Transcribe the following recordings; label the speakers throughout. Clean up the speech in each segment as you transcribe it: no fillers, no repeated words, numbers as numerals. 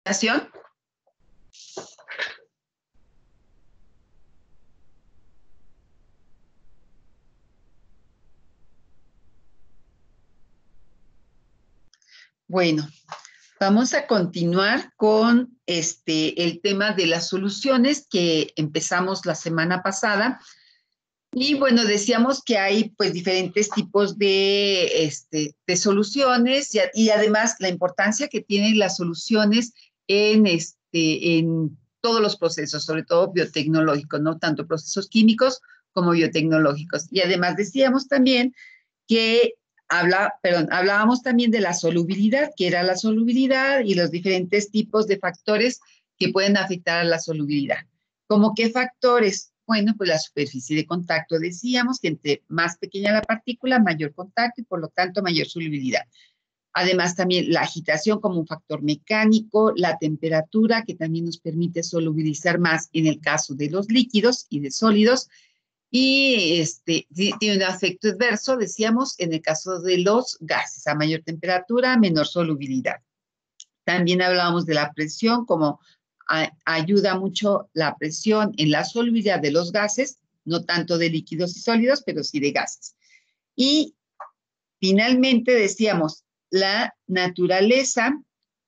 Speaker 1: ¿Presentación? Bueno, vamos a continuar con el tema de las soluciones que empezamos la semana pasada. Y bueno, decíamos que hay pues diferentes tipos de soluciones y además la importancia que tienen las soluciones en todos los procesos, sobre todo biotecnológicos, ¿no? Tanto procesos químicos como biotecnológicos. Y además decíamos también que hablábamos también de la solubilidad, que era la solubilidad y los diferentes tipos de factores que pueden afectar a la solubilidad. ¿Cómo qué factores? Bueno, pues la superficie de contacto. Decíamos que entre más pequeña la partícula, mayor contacto y por lo tanto mayor solubilidad. Además, también la agitación como un factor mecánico, la temperatura, que también nos permite solubilizar más en el caso de los líquidos y de sólidos, y tiene un efecto adverso, decíamos, en el caso de los gases, a mayor temperatura, menor solubilidad. También hablábamos de la presión, como ayuda mucho la presión en la solubilidad de los gases, no tanto de líquidos y sólidos, pero sí de gases. Y finalmente decíamos la naturaleza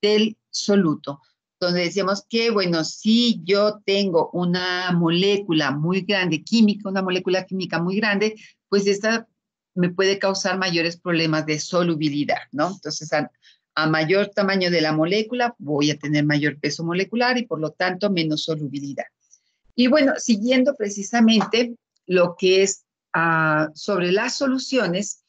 Speaker 1: del soluto, donde decíamos que, bueno, si yo tengo una molécula muy grande, química, una molécula química muy grande, pues esta me puede causar mayores problemas de solubilidad, ¿no? Entonces, a mayor tamaño de la molécula, voy a tener mayor peso molecular y por lo tanto menos solubilidad. Y bueno, siguiendo precisamente lo que es sobre las soluciones,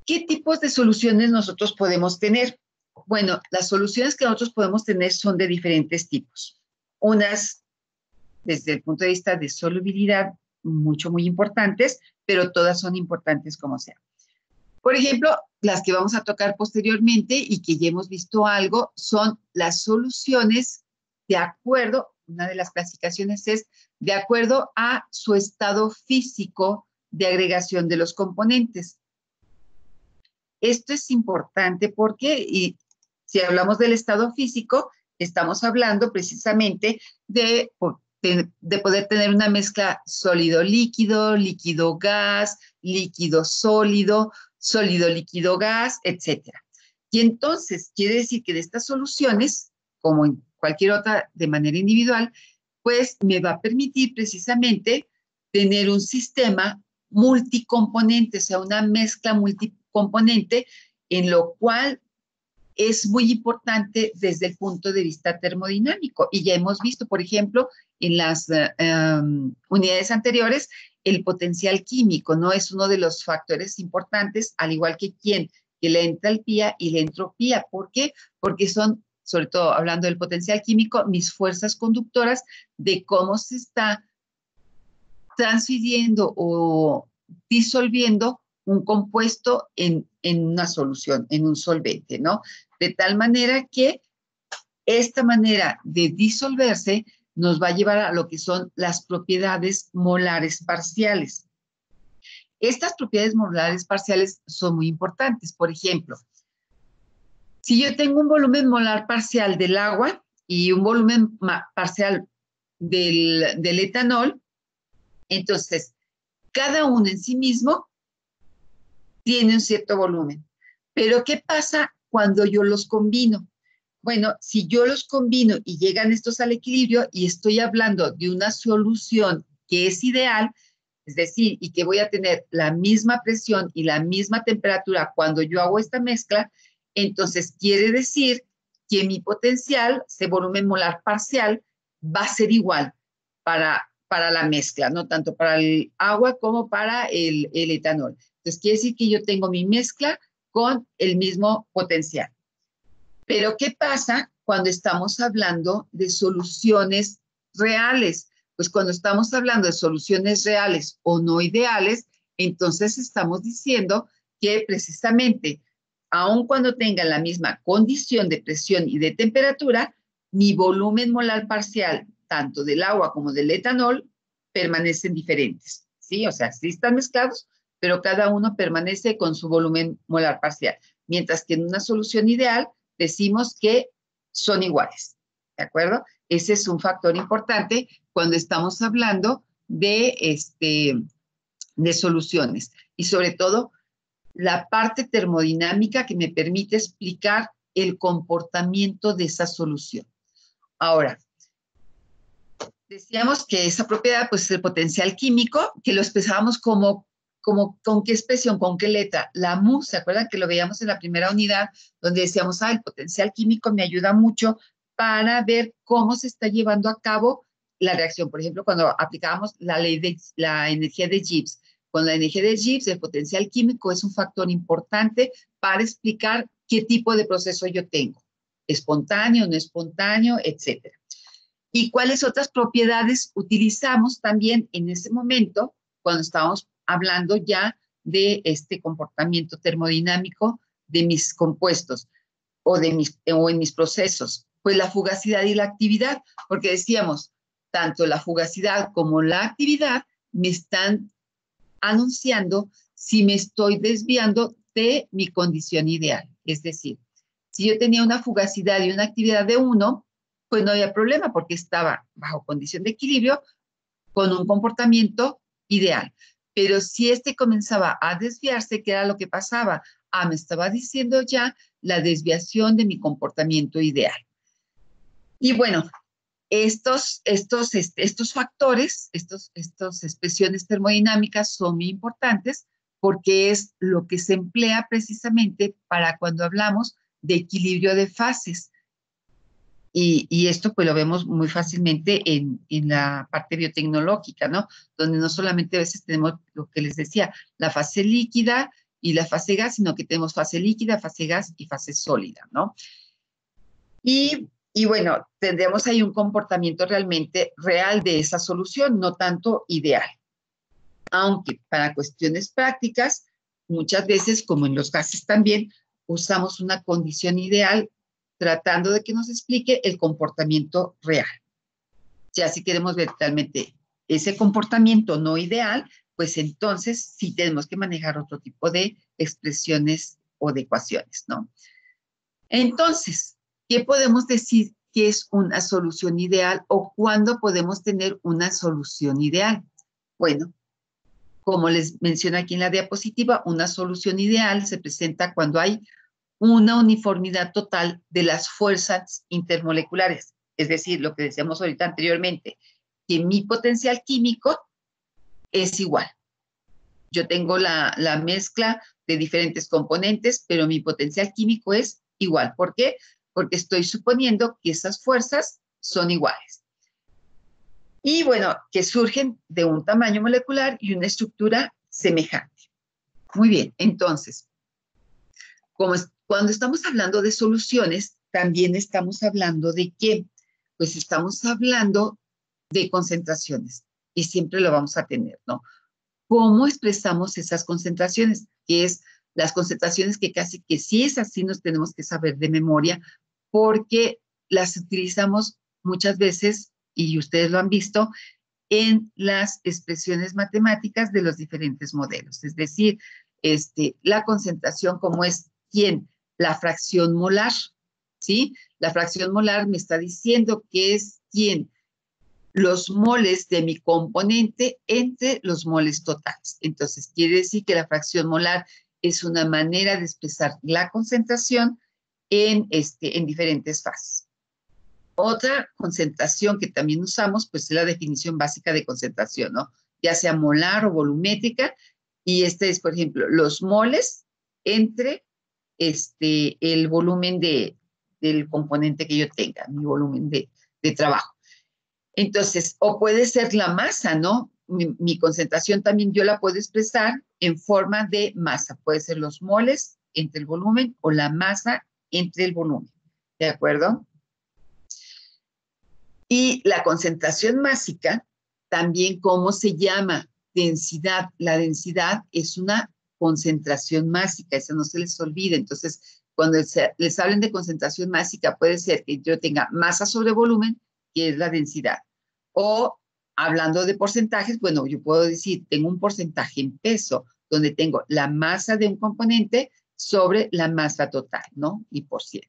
Speaker 1: ¿qué tipos de soluciones nosotros podemos tener? Bueno, las soluciones que nosotros podemos tener son de diferentes tipos. Unas, desde el punto de vista de solubilidad, muy importantes, pero todas son importantes como sea. Por ejemplo, las que vamos a tocar posteriormente y que ya hemos visto algo son las soluciones de acuerdo, una de las clasificaciones es de acuerdo a su estado físico de agregación de los componentes. Esto es importante porque, y si hablamos del estado físico, estamos hablando precisamente de poder tener una mezcla sólido-líquido, líquido-gas, líquido-sólido, sólido-líquido-gas, etcétera. Y entonces quiere decir que de estas soluciones, como en cualquier otra de manera individual, pues me va a permitir precisamente tener un sistema multicomponente, o sea, una mezcla multicomponente, en lo cual es muy importante desde el punto de vista termodinámico. Y ya hemos visto, por ejemplo, en las unidades anteriores, el potencial químico, ¿no? Es uno de los factores importantes, al igual que la entalpía y la entropía. ¿Por qué? Porque son, sobre todo hablando del potencial químico, mis fuerzas conductoras de cómo se está transfiriendo o disolviendo un compuesto en una solución, en un solvente, ¿no? De tal manera que esta manera de disolverse nos va a llevar a lo que son las propiedades molares parciales. Estas propiedades molares parciales son muy importantes. Por ejemplo, si yo tengo un volumen molar parcial del agua y un volumen parcial del etanol, entonces cada uno en sí mismo tiene un cierto volumen. Pero ¿qué pasa cuando yo los combino? Bueno, si yo los combino y llegan estos al equilibrio y estoy hablando de una solución que es ideal, es decir, y que voy a tener la misma presión y la misma temperatura cuando yo hago esta mezcla, entonces quiere decir que mi potencial, ese volumen molar parcial, va a ser igual para la mezcla, ¿no? Tanto para el agua como para el etanol. Entonces quiere decir que yo tengo mi mezcla con el mismo potencial. Pero ¿qué pasa cuando estamos hablando de soluciones reales? Pues cuando estamos hablando de soluciones reales o no ideales, entonces estamos diciendo que precisamente, aun cuando tengan la misma condición de presión y de temperatura, mi volumen molar parcial, tanto del agua como del etanol, permanecen diferentes, ¿sí? O sea, sí están mezclados, pero cada uno permanece con su volumen molar parcial. Mientras que en una solución ideal, decimos que son iguales, ¿de acuerdo? Ese es un factor importante cuando estamos hablando de soluciones y sobre todo la parte termodinámica que me permite explicar el comportamiento de esa solución. Ahora, decíamos que esa propiedad, pues el potencial químico, que lo expresábamos como ¿con qué expresión, con qué letra? La mu, ¿se acuerdan que lo veíamos en la primera unidad, donde decíamos, el potencial químico me ayuda mucho para ver cómo se está llevando a cabo la reacción? Por ejemplo, cuando aplicábamos la ley de la energía de Gibbs. Con la energía de Gibbs, el potencial químico es un factor importante para explicar qué tipo de proceso yo tengo, espontáneo, no espontáneo, etcétera. ¿Y cuáles otras propiedades utilizamos también en ese momento cuando estábamos hablando ya de este comportamiento termodinámico de mis compuestos o en mis procesos? Pues la fugacidad y la actividad, porque decíamos, tanto la fugacidad como la actividad me están anunciando si me estoy desviando de mi condición ideal. Es decir, si yo tenía una fugacidad y una actividad de 1, pues no había problema porque estaba bajo condición de equilibrio con un comportamiento ideal. Pero si comenzaba a desviarse, ¿qué era lo que pasaba? Me estaba diciendo ya la desviación de mi comportamiento ideal. Y bueno, estos factores, estas expresiones termodinámicas son muy importantes porque es lo que se emplea precisamente para cuando hablamos de equilibrio de fases. Y esto pues lo vemos muy fácilmente en la parte biotecnológica, ¿no? Donde no solamente a veces tenemos lo que les decía, la fase líquida y la fase gas, sino que tenemos fase líquida, fase gas y fase sólida, ¿no? Y bueno, tendremos ahí un comportamiento realmente real de esa solución, no tanto ideal. Aunque para cuestiones prácticas, muchas veces, como en los gases también, usamos una condición ideal tratando de que nos explique el comportamiento real. Ya si queremos ver realmente ese comportamiento no ideal, pues entonces sí tenemos que manejar otro tipo de expresiones o de ecuaciones, ¿no? Entonces, ¿qué podemos decir que es una solución ideal o cuándo podemos tener una solución ideal? Bueno, como les menciono aquí en la diapositiva, una solución ideal se presenta cuando hay una uniformidad total de las fuerzas intermoleculares. Es decir, lo que decíamos ahorita anteriormente, que mi potencial químico es igual. Yo tengo la mezcla de diferentes componentes, pero mi potencial químico es igual. ¿Por qué? Porque estoy suponiendo que esas fuerzas son iguales. Y bueno, que surgen de un tamaño molecular y una estructura semejante. Muy bien, entonces, cuando estamos hablando de soluciones, también estamos hablando de qué? Pues estamos hablando de concentraciones y siempre lo vamos a tener, ¿no? ¿Cómo expresamos esas concentraciones? Que es las concentraciones que casi que sí es así nos tenemos que saber de memoria porque las utilizamos muchas veces, y ustedes lo han visto, en las expresiones matemáticas de los diferentes modelos. Es decir, la concentración como es, ¿quién? La fracción molar, ¿sí? La fracción molar me está diciendo que es, ¿quién? Los moles de mi componente entre los moles totales. Entonces, quiere decir que la fracción molar es una manera de expresar la concentración en diferentes fases. Otra concentración que también usamos, pues es la definición básica de concentración, ¿no? Ya sea molar o volumétrica, y es, por ejemplo, los moles entre el volumen del componente que yo tenga, mi volumen de trabajo. Entonces, o puede ser la masa, ¿no? Mi concentración también yo la puedo expresar en forma de masa. Puede ser los moles entre el volumen o la masa entre el volumen, ¿de acuerdo? Y la concentración másica, también, ¿cómo se llama? Densidad. La densidad es una concentración másica, eso no se les olvide. Entonces, cuando les hablen de concentración másica, puede ser que yo tenga masa sobre volumen, que es la densidad. O hablando de porcentajes, bueno, yo puedo decir, tengo un porcentaje en peso, donde tengo la masa de un componente sobre la masa total, ¿no? Y por 100.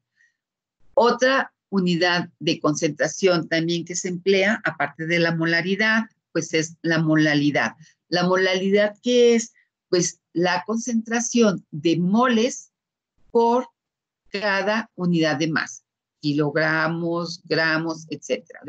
Speaker 1: Otra unidad de concentración también que se emplea, aparte de la molaridad, pues es la molalidad. La molalidad, ¿qué es? Pues la concentración de moles por cada unidad de masa, kilogramos, gramos, etcétera,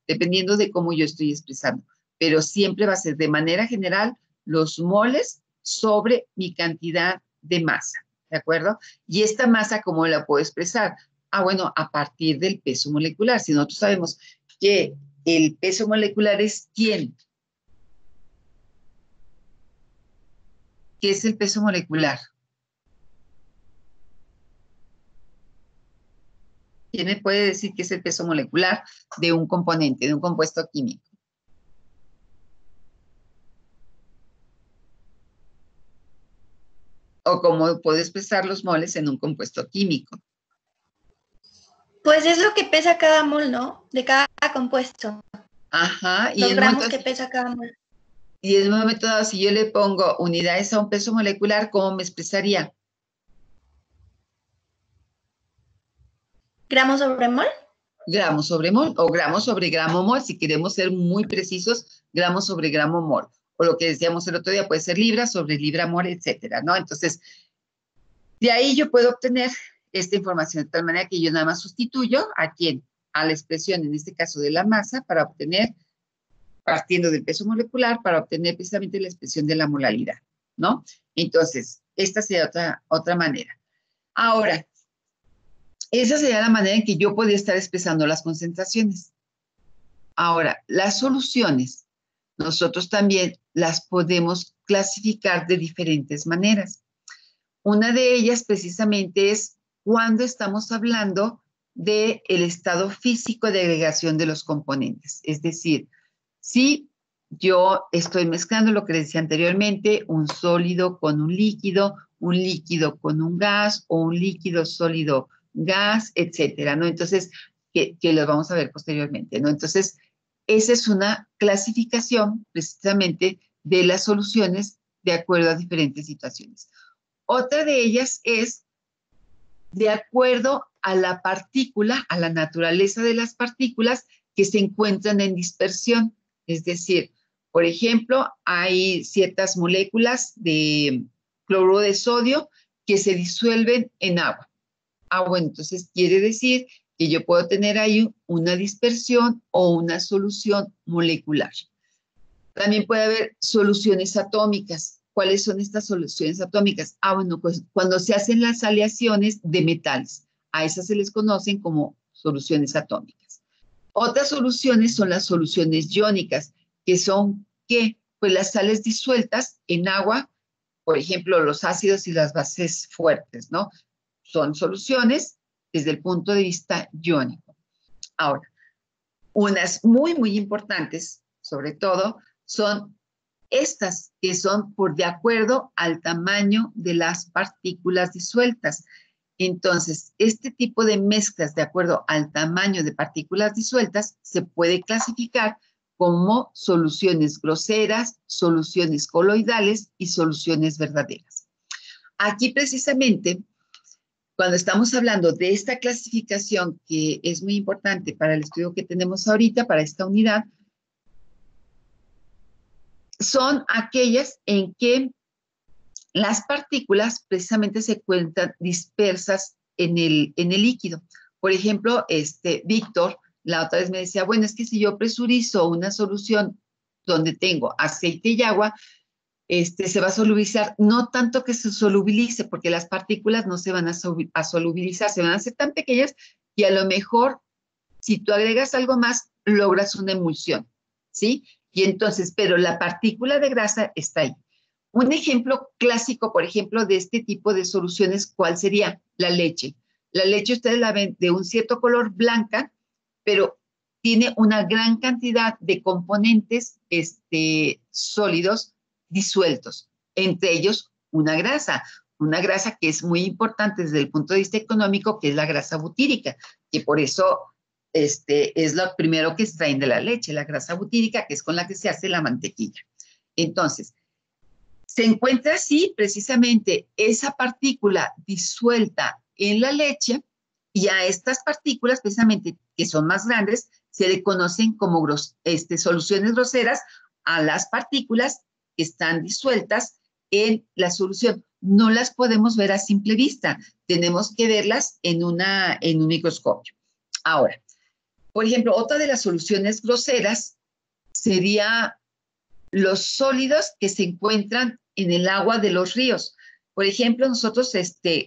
Speaker 1: dependiendo de cómo yo estoy expresando. Pero siempre va a ser de manera general los moles sobre mi cantidad de masa, ¿de acuerdo? Y esta masa, ¿cómo la puedo expresar? Ah, bueno, a partir del peso molecular. Si nosotros sabemos que el peso molecular es ¿quién? ¿Qué es el peso molecular? ¿Quién me puede decir qué es el peso molecular de un componente, de un compuesto químico? O cómo puedo expresar los moles en un compuesto químico.
Speaker 2: Pues es lo que pesa cada mol, ¿no? De cada compuesto.
Speaker 1: Ajá.
Speaker 2: Los gramos que pesa cada mol.
Speaker 1: Y en un momento dado, si yo le pongo unidades a un peso molecular, ¿cómo me expresaría?
Speaker 2: ¿Gramos sobre mol?
Speaker 1: Gramo sobre mol o gramo sobre gramo mol, si queremos ser muy precisos, gramo sobre gramo mol. O lo que decíamos el otro día, puede ser libra sobre libra mol, etcétera, ¿no? Entonces, de ahí yo puedo obtener esta información de tal manera que yo nada más sustituyo a quién, a la expresión, en este caso de la masa, para obtener, partiendo del peso molecular, para obtener precisamente la expresión de la molalidad, ¿no? Entonces, esta sería otra manera. Ahora, esa sería la manera en que yo podría estar expresando las concentraciones. Ahora, las soluciones, nosotros también las podemos clasificar de diferentes maneras. Una de ellas precisamente es cuando estamos hablando del estado físico de agregación de los componentes. Es decir, si yo estoy mezclando lo que decía anteriormente, un sólido con un líquido con un gas o un líquido sólido gas, etcétera, ¿no? Entonces, que los vamos a ver posteriormente, ¿no? Entonces, esa es una clasificación precisamente de las soluciones de acuerdo a diferentes situaciones. Otra de ellas es de acuerdo a la partícula, a la naturaleza de las partículas que se encuentran en dispersión. Es decir, por ejemplo, hay ciertas moléculas de cloruro de sodio que se disuelven en agua. Ah, bueno, entonces quiere decir que yo puedo tener ahí una dispersión o una solución molecular. También puede haber soluciones atómicas. ¿Cuáles son estas soluciones atómicas? Ah, bueno, pues cuando se hacen las aleaciones de metales, a esas se les conocen como soluciones atómicas. Otras soluciones son las soluciones iónicas, que son, ¿qué? Pues las sales disueltas en agua, por ejemplo, los ácidos y las bases fuertes, ¿no? Son soluciones desde el punto de vista iónico. Ahora, unas muy, muy importantes, sobre todo, son estas que son por de acuerdo al tamaño de las partículas disueltas. Entonces, este tipo de mezclas de acuerdo al tamaño de partículas disueltas se puede clasificar como soluciones groseras, soluciones coloidales y soluciones verdaderas. Aquí precisamente, cuando estamos hablando de esta clasificación que es muy importante para el estudio que tenemos ahorita, para esta unidad, son aquellas en que las partículas precisamente se encuentran dispersas en el líquido. Por ejemplo, Víctor, la otra vez me decía, bueno, es que si yo presurizo una solución donde tengo aceite y agua, se va a solubilizar, no tanto que se solubilice, porque las partículas no se van a solubilizar, se van a hacer tan pequeñas que a lo mejor, si tú agregas algo más, logras una emulsión, ¿sí? Y entonces, pero la partícula de grasa está ahí. Un ejemplo clásico, por ejemplo, de este tipo de soluciones, ¿cuál sería? La leche. La leche ustedes la ven de un cierto color blanca, pero tiene una gran cantidad de componentes sólidos disueltos, entre ellos una grasa que es muy importante desde el punto de vista económico, que es la grasa butírica, que por eso es lo primero que extraen de la leche, la grasa butírica, que es con la que se hace la mantequilla. Entonces, se encuentra así precisamente esa partícula disuelta en la leche Y a estas partículas, precisamente, que son más grandes, se le conocen como soluciones groseras a las partículas que están disueltas en la solución. No las podemos ver a simple vista, tenemos que verlas en un microscopio. Ahora, por ejemplo, otra de las soluciones groseras sería los sólidos que se encuentran en el agua de los ríos. Por ejemplo, nosotros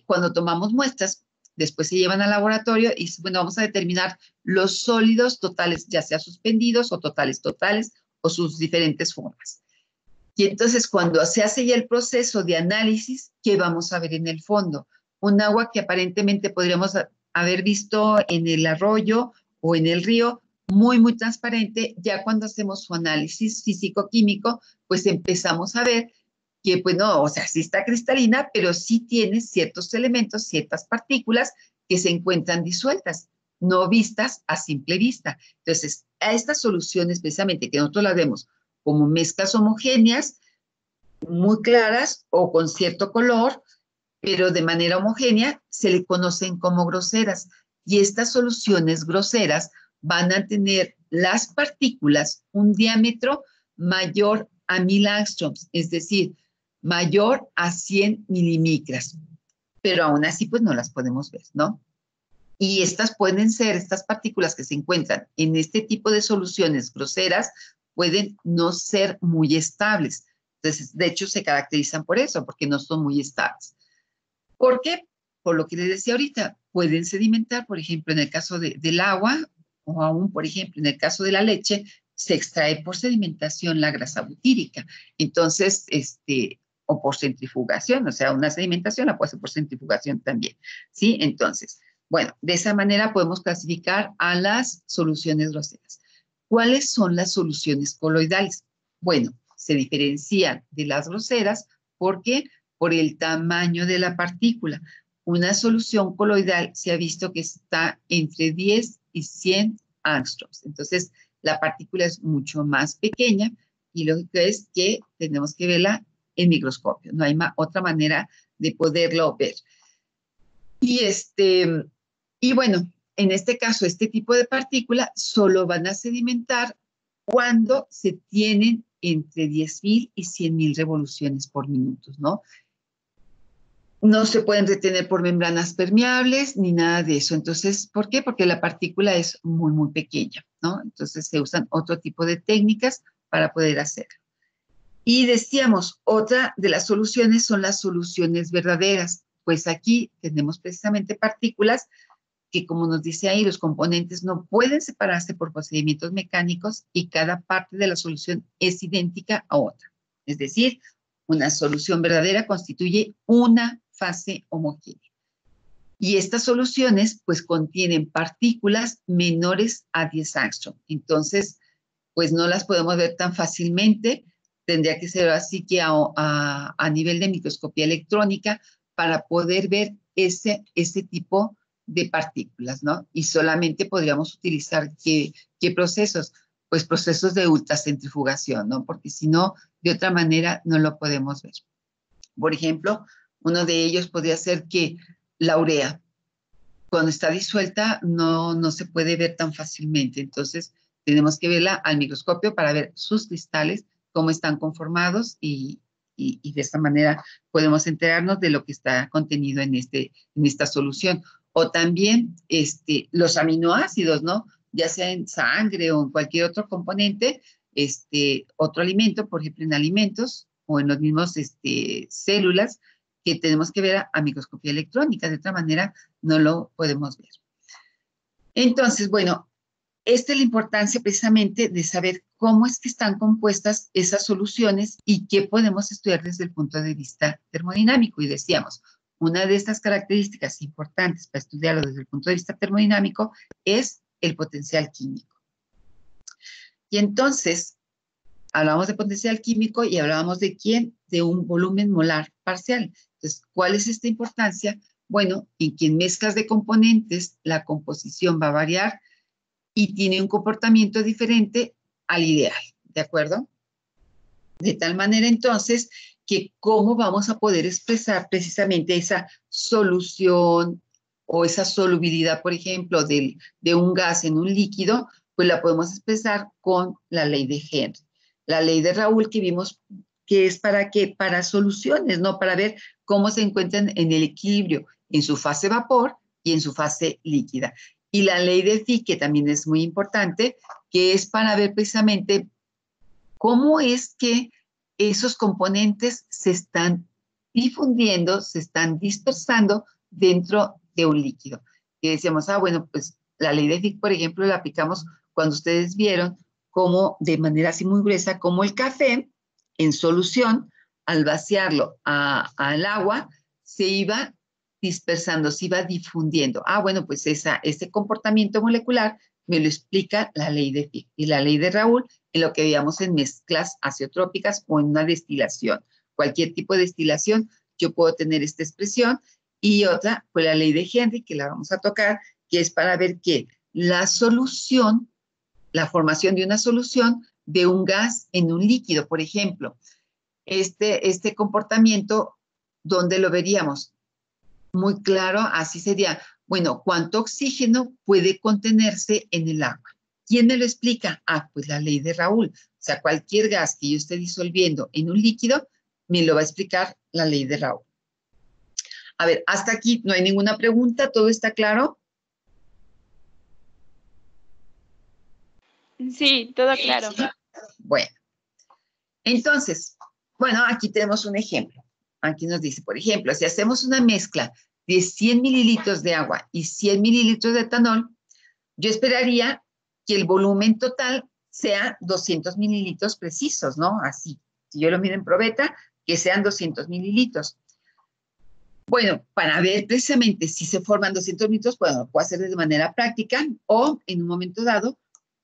Speaker 1: cuando tomamos muestras, después se llevan al laboratorio y bueno, vamos a determinar los sólidos totales, ya sea suspendidos o totales o sus diferentes formas. Y entonces cuando se hace ya el proceso de análisis, ¿qué vamos a ver en el fondo? Un agua que aparentemente podríamos haber visto en el arroyo o en el río, muy, muy transparente. Ya cuando hacemos su análisis físico-químico, pues empezamos a ver que, pues no, o sea, sí está cristalina, pero sí tiene ciertos elementos, ciertas partículas que se encuentran disueltas, no vistas a simple vista. Entonces, a estas soluciones, precisamente, que nosotros las vemos como mezclas homogéneas, muy claras o con cierto color, pero de manera homogénea, se le conocen como groseras. Y estas soluciones groseras van a tener las partículas un diámetro mayor a 1000 angstroms, es decir, mayor a 100 milimicras. Pero aún así, pues no las podemos ver, ¿no? Y estas pueden ser, estas partículas que se encuentran en este tipo de soluciones groseras, pueden no ser muy estables. Entonces, de hecho, se caracterizan por eso, porque no son muy estables. ¿Por qué? Por lo que les decía ahorita, pueden sedimentar, por ejemplo, en el caso del agua, o aún, por ejemplo, en el caso de la leche, se extrae por sedimentación la grasa butírica. Entonces, o por centrifugación, o sea, una sedimentación la puede hacer por centrifugación también, ¿sí? Entonces, bueno, de esa manera podemos clasificar a las soluciones groseras. ¿Cuáles son las soluciones coloidales? Bueno, se diferencian de las groseras porque por el tamaño de la partícula. Una solución coloidal se ha visto que está entre 10 y 100 angstroms. Entonces, la partícula es mucho más pequeña y lo que es que tenemos que verla en microscopio. No hay otra manera de poderlo ver. Y bueno, en este caso, este tipo de partícula solo van a sedimentar cuando se tienen entre 10.000 y 100.000 revoluciones por minuto, ¿no? No se pueden retener por membranas permeables ni nada de eso. Entonces, ¿por qué? Porque la partícula es muy, muy pequeña, ¿no? Entonces se usan otro tipo de técnicas para poder hacerlo. Y decíamos, otra de las soluciones son las soluciones verdaderas. Pues aquí tenemos precisamente partículas que, como nos dice ahí, los componentes no pueden separarse por procedimientos mecánicos y cada parte de la solución es idéntica a otra. Es decir, una solución verdadera constituye una fase homogénea. Y estas soluciones, pues, contienen partículas menores a 10 angstrom. Entonces, pues, no las podemos ver tan fácilmente. Tendría que ser así que a nivel de microscopía electrónica para poder ver ese tipo de partículas, ¿no? Y solamente podríamos utilizar ¿qué procesos? Pues procesos de ultracentrifugación, ¿no? Porque si no, de otra manera no lo podemos ver. Por ejemplo, uno de ellos podría ser que la urea, cuando está disuelta, no se puede ver tan fácilmente. Entonces, tenemos que verla al microscopio para ver sus cristales, cómo están conformados y de esta manera podemos enterarnos de lo que está contenido en esta solución. O también los aminoácidos, ¿no? Ya sea en sangre o en cualquier otro componente, otro alimento, por ejemplo, en alimentos o en los mismos células, que tenemos que ver a microscopía electrónica. De otra manera, no lo podemos ver. Entonces, bueno, esta es la importancia precisamente de saber cómo es que están compuestas esas soluciones y qué podemos estudiar desde el punto de vista termodinámico. Y decíamos, una de estas características importantes para estudiarlo desde el punto de vista termodinámico es el potencial químico. Y entonces, hablamos de potencial químico y hablábamos de quién, de un volumen molar parcial. Entonces, ¿cuál es esta importancia? Bueno, en que en mezclas de componentes la composición va a variar y tiene un comportamiento diferente al ideal, ¿de acuerdo? De tal manera entonces que cómo vamos a poder expresar precisamente esa solución o esa solubilidad, por ejemplo, de un gas en un líquido, pues la podemos expresar con la ley de Henry. La ley de Raoult que vimos que es para qué, para soluciones, ¿no? Para ver cómo se encuentran en el equilibrio en su fase vapor y en su fase líquida. Y la ley de Fick, que también es muy importante, que es para ver precisamente cómo es que esos componentes se están difundiendo, se están dispersando dentro de un líquido. Y decíamos, bueno, pues la ley de Fick, por ejemplo, la aplicamos cuando ustedes vieron cómo de manera así muy gruesa, como el café en solución, al vaciarlo al agua, se iba dispersando, se iba difundiendo. Bueno, pues ese comportamiento molecular me lo explica la ley de Fick y la ley de Raoult en lo que veíamos en mezclas azeotrópicas o en una destilación. Cualquier tipo de destilación, yo puedo tener esta expresión. Y otra, pues la ley de Henry, que la vamos a tocar, que es para ver que la solución, la formación de una solución de un gas en un líquido, por ejemplo, este comportamiento, ¿dónde lo veríamos? Muy claro, así sería, bueno, ¿cuánto oxígeno puede contenerse en el agua? ¿Quién me lo explica? Pues la ley de Raoult. O sea, cualquier gas que yo esté disolviendo en un líquido, me lo va a explicar la ley de Raoult. A ver, hasta aquí no hay ninguna pregunta, ¿todo está claro?
Speaker 3: Sí, todo claro.
Speaker 1: Bueno, entonces, bueno, aquí tenemos un ejemplo. Aquí nos dice, por ejemplo, si hacemos una mezcla de 100 mililitros de agua y 100 mililitros de etanol, yo esperaría que el volumen total sea 200 mililitros precisos, ¿no? Así, si yo lo mido en probeta, que sean 200 mililitros. Bueno, para ver precisamente si se forman 200 mililitros, bueno, lo puedo hacer de manera práctica o en un momento dado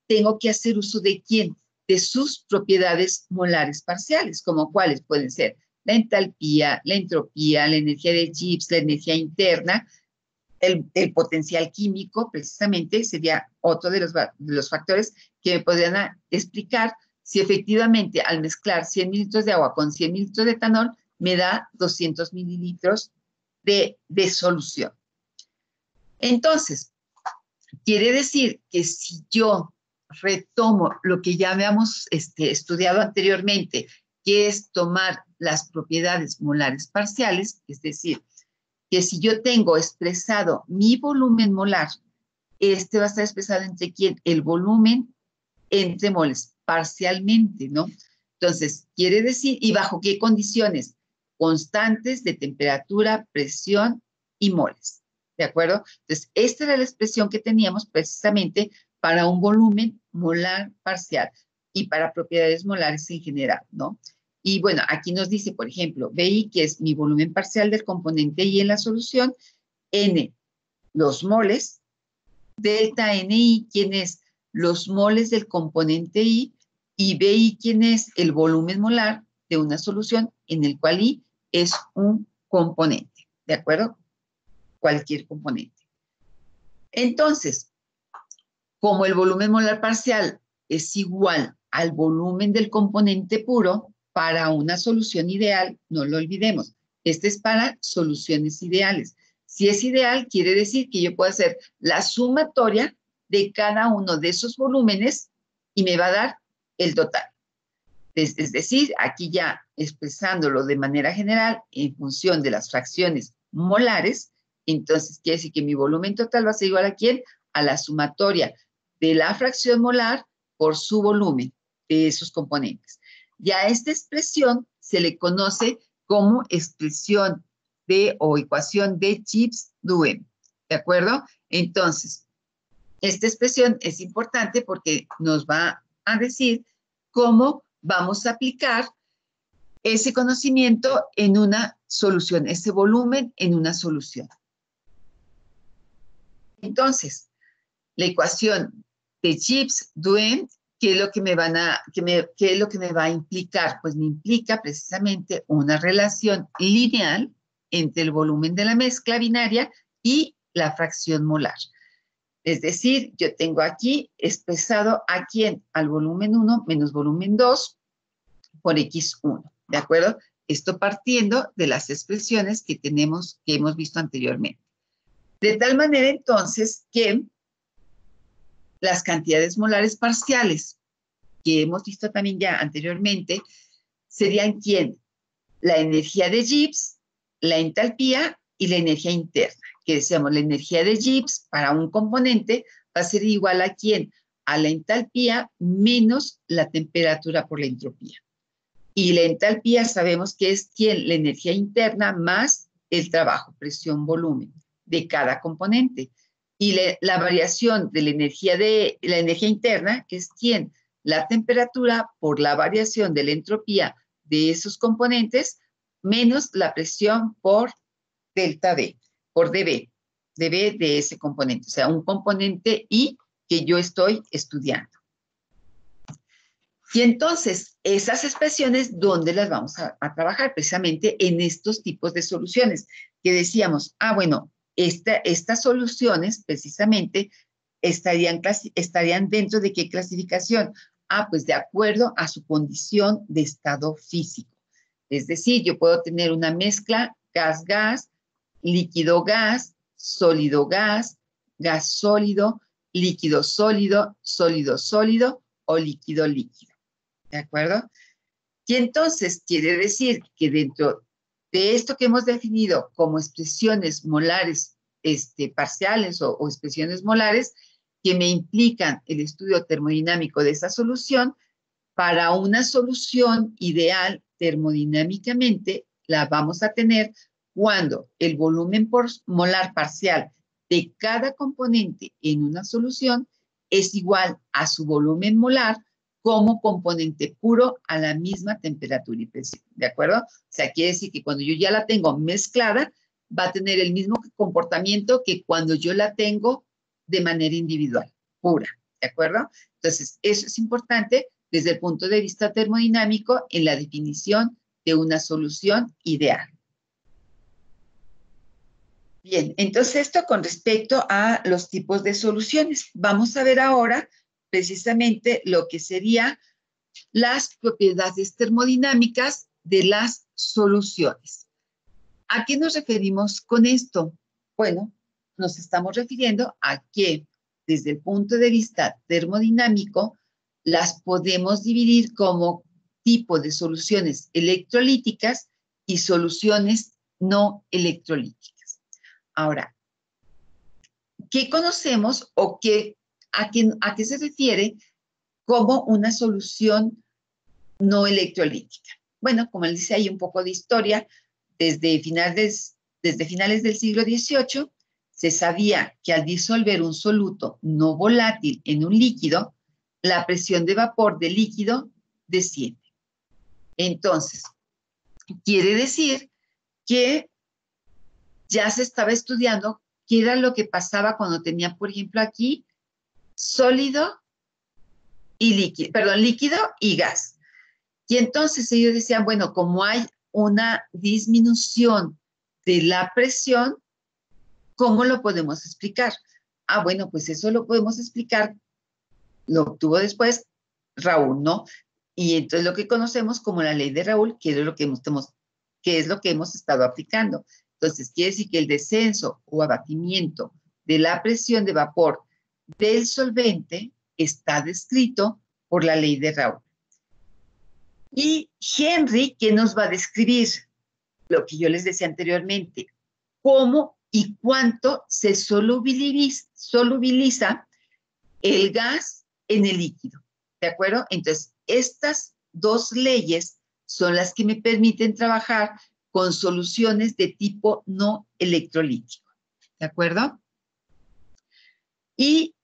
Speaker 1: tengo que hacer uso de ¿quién? De sus propiedades molares parciales, como cuáles pueden ser la entalpía, la entropía, la energía de Gibbs, la energía interna, el potencial químico, precisamente, sería otro de los factores que me podrían explicar si efectivamente al mezclar 100 mililitros de agua con 100 mililitros de etanol me da 200 mililitros de solución. Entonces, quiere decir que si yo retomo lo que ya habíamos estudiado anteriormente, que es tomar las propiedades molares parciales, es decir, que si yo tengo expresado mi volumen molar, este va a estar expresado entre quién? El volumen entre moles, parcialmente, ¿no? Entonces, quiere decir, ¿y bajo qué condiciones? Constantes de temperatura, presión y moles, ¿de acuerdo? Entonces, esta era la expresión que teníamos precisamente para un volumen molar parcial y para propiedades molares en general, ¿no? Y bueno, aquí nos dice, por ejemplo, BI, que es mi volumen parcial del componente I en la solución, N, los moles, delta NI, ¿quién es? Los moles del componente I, y BI, ¿quién es? El volumen molar de una solución en el cual I es un componente, ¿de acuerdo? Cualquier componente. Entonces, como el volumen molar parcial es igual al volumen del componente puro, para una solución ideal, no lo olvidemos, este es para soluciones ideales. Si es ideal, quiere decir que yo puedo hacer la sumatoria de cada uno de esos volúmenes y me va a dar el total. Es decir, aquí ya expresándolo de manera general en función de las fracciones molares, entonces quiere decir que mi volumen total va a ser igual a ¿quién? A la sumatoria de la fracción molar por su volumen de esos componentes. Ya esta expresión se le conoce como expresión o ecuación de Gibbs-Duhem, ¿de acuerdo? Entonces, esta expresión es importante porque nos va a decir cómo vamos a aplicar ese conocimiento en una solución, ese volumen en una solución. Entonces, la ecuación de Gibbs-Duhem, ¿qué es lo que me qué es lo que me va a implicar? Pues me implica precisamente una relación lineal entre el volumen de la mezcla binaria y la fracción molar. Es decir, yo tengo aquí expresado a quién, al volumen 1 menos volumen 2 por X1, ¿de acuerdo? Esto partiendo de las expresiones que hemos visto anteriormente. De tal manera entonces que las cantidades molares parciales que hemos visto también ya anteriormente serían ¿quién? La energía de Gibbs, la entalpía y la energía interna. Que decíamos, la energía de Gibbs para un componente va a ser igual a ¿quién? A la entalpía menos la temperatura por la entropía. Y la entalpía sabemos que es ¿quién? La energía interna más el trabajo, presión, volumen de cada componente. Y la variación de la energía interna es ¿quién? La temperatura por la variación de la entropía de esos componentes menos la presión por delta V, por dB, dB de ese componente, o sea, un componente I que yo estoy estudiando. Y entonces, esas expresiones, ¿dónde las vamos a trabajar? Precisamente en estos tipos de soluciones, que decíamos, bueno, estas soluciones precisamente estarían dentro de qué clasificación. Pues de acuerdo a su condición de estado físico. Es decir, yo puedo tener una mezcla gas-gas, líquido-gas, sólido-gas, gas sólido, líquido-sólido, sólido-sólido o líquido-líquido. ¿De acuerdo? Y entonces quiere decir que dentro de esto que hemos definido como expresiones molares parciales o expresiones molares que me implican el estudio termodinámico de esa solución, para una solución ideal termodinámicamente la vamos a tener cuando el volumen molar parcial de cada componente en una solución es igual a su volumen molar como componente puro a la misma temperatura y presión, ¿de acuerdo? O sea, quiere decir que cuando yo ya la tengo mezclada, va a tener el mismo comportamiento que cuando yo la tengo de manera individual, pura, ¿de acuerdo? Entonces, eso es importante desde el punto de vista termodinámico en la definición de una solución ideal. Bien, entonces esto con respecto a los tipos de soluciones. Vamos a ver ahora precisamente lo que serían las propiedades termodinámicas de las soluciones. ¿A qué nos referimos con esto? Bueno, nos estamos refiriendo a que desde el punto de vista termodinámico las podemos dividir como tipo de soluciones electrolíticas y soluciones no electrolíticas. Ahora, ¿qué conocemos o a qué se refiere como una solución no electrolítica? Bueno, como les dice ahí un poco de historia, desde finales del siglo XVIII se sabía que al disolver un soluto no volátil en un líquido, la presión de vapor del líquido desciende. Entonces, quiere decir que ya se estaba estudiando qué era lo que pasaba cuando tenía, por ejemplo, aquí sólido y líquido y gas. Y entonces ellos decían, bueno, como hay una disminución de la presión, ¿cómo lo podemos explicar? Bueno, pues eso lo podemos explicar, lo obtuvo después Raoult, ¿no? Y entonces lo que conocemos como la ley de Raoult, que es lo que hemos estado aplicando. Entonces, quiere decir que el descenso o abatimiento de la presión de vapor del solvente está descrito por la ley de Raoult. Y Henry, que nos va a describir lo que yo les decía anteriormente, cómo y cuánto se solubiliza el gas en el líquido, ¿de acuerdo? Entonces, estas dos leyes son las que me permiten trabajar con soluciones de tipo no electrolítico, ¿de acuerdo? Y